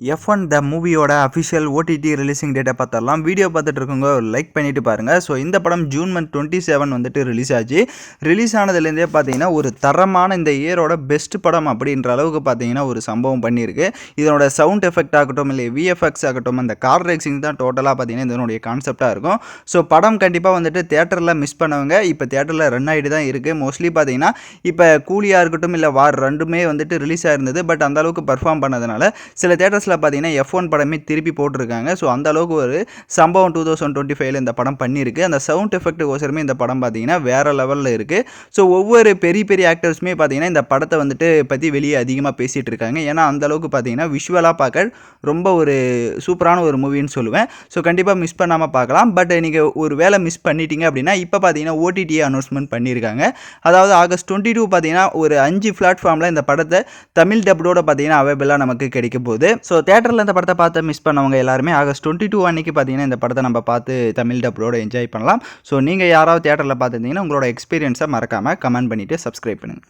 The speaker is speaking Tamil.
F1 த மூவியோட அஃபிஷியல் ஓடிடி ரிலீசிங் டேட்டை பார்த்துடலாம். வீடியோ பார்த்துட்டு இருக்கவங்க லைக் பண்ணிட்டு பாருங்க. ஸோ இந்த படம் ஜூன் மந்த் 27 வந்துட்டு ரிலீஸ் ஆச்சு. ரிலீஸ் ஆனதுலேருந்தே பார்த்தீங்கன்னா ஒரு தரமான இந்த இயரோட பெஸ்ட் படம் அப்படின்ற அளவுக்கு பார்த்தீங்கன்னா ஒரு சம்பவம் பண்ணியிருக்கு. இதனோட சவுண்ட் எஃபெக்ட் ஆகட்டும், இல்லை விஎஃப்எக்ஸ் ஆகட்டும், அந்த கார் ரேசிங் தான் டோட்டலாக பார்த்தீங்கன்னா இதனுடைய கான்செப்டாக இருக்கும். ஸோ படம் கண்டிப்பாக வந்துட்டு தேட்டரில் மிஸ் பண்ணவங்க இப்போ தேட்டரில் ரன் ஆகிட்டு தான் இருக்குது. மோஸ்ட்லி பார்த்தீங்கன்னா இப்போ கூலியாக இருக்கட்டும், இல்லை வார் ரெண்டுமே வந்துட்டு ரிலீஸ் ஆயிருந்தது. பட் அந்த அளவுக்கு பர்ஃபார்ம் பண்ணதுனால சில தேட்டர்ஸ் பார்த்தீங்கன்னா F1 படமே திருப்பி போட்டிருக்காங்க. ஸோ அந்த அளவுக்கு ஒரு சம்பவம் 2025 இந்த படம் பண்ணியிருக்கு. அந்த சவுண்ட் எஃபெக்ட்டுக்கோசரமே இந்த படம் பார்த்தீங்கன்னா வேற லெவலில் இருக்குது. ஸோ ஒவ்வொரு பெரிய பெரிய ஆக்டர்ஸுமே பார்த்தீங்கன்னா இந்த படத்தை வந்துட்டு பற்றி வெளியே அதிகமாக பேசிகிட்டு இருக்காங்க. ஏன்னா அந்த அளவுக்கு பார்த்தீங்கன்னா விஷுவலாக பார்க்க ரொம்ப ஒரு சூப்பரான ஒரு மூவின்னு சொல்லுவேன். ஸோ கண்டிப்பாக மிஸ் பண்ணாமல் பார்க்கலாம். பட் நீங்கள் ஒரு வேளை மிஸ் பண்ணிட்டீங்க அப்படின்னா இப்போ பார்த்தீங்கன்னா ஓடிடியை அனௌன்ஸ்மெண்ட் பண்ணியிருக்காங்க. அதாவது ஆகஸ்ட் 22 பார்த்தீங்கன்னா ஒரு 5 பிளாட்ஃபார்மில் இந்த படத்தை தமிழ் டப்டோட பார்த்தீங்கன்னா அவைலபிளாக நமக்கு கிடைக்க போகுது. ஸோ தேட்டரில் இந்த படத்தை பார்த்து மிஸ் பண்ணவங்க எல்லாருமே ஆகஸ்ட் 22 அன்னைக்கு பார்த்தீங்கன்னா இந்த படத்தை நம்ம பார்த்து தமிழ் டப்டோட என்ஜாய் பண்ணலாம். ஸோ நீங்கள் யாராவது தேட்டரில் பார்த்துருந்தீங்கன்னா உங்களோட எக்ஸ்பீரியன்ஸை மறக்காமல் கமெண்ட் பண்ணிவிட்டு சப்ஸ்கிரைப் பண்ணுங்கள்.